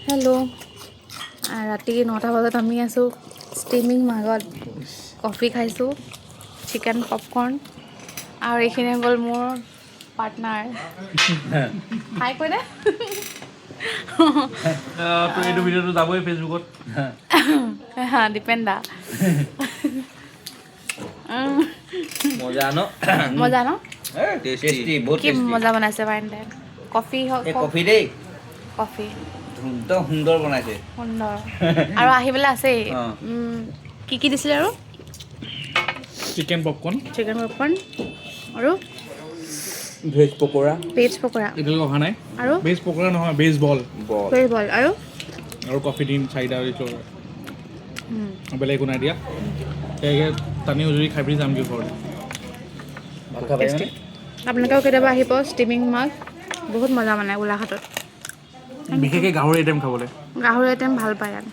Hello' ৰাতি 9টা বজাত আমি আছোঁ ষ্টিমিং মাগত কফি খাইছোঁ চিকেন পপকৰ্ণ আৰু এইখিনি গ'ল মোৰ পাৰ্টনাৰ হাই কৈ দে তো এইটো ভিডিঅ'টো যাবই ফেচবুকত হা দীপেন্দা মজা ন মজা ন টেষ্টি বহুত কি টেষ্টি মজা বনাইছে বাইণ্ডে কফি হওক এই কফি দেই কফি একদম সুন্দৰ বনাইছে সুন্দৰ আৰু আহিবলৈ আছেই অ। কি দিছিলে আৰু চিকেন পপকৰ্ণ চিকেন পপকৰ্ণ আৰু ভেজ পকোৰা ভেজ পকৰা এতিয়ালৈকে অহা নাই আৰু বেজ পকৰা নহয় বেজ বল ভেজ বল আৰু কফি দিম 4টা বেলেগ একো নাই দিয়া সেয়াকৈ টানি উজুৰি খাই পিনি যামগৈ ঘৰলৈ ভাত খাব পাৰিবানে আপোনালোকেও কেতিয়াবা আহিব ষ্টিমিং মাগ বহুত মজা মানে গোলাঘাটত বিশেষকৈ গাহৰি আইটেম খাবলৈ গাহৰি আইটেম ভাল পায় ইয়াত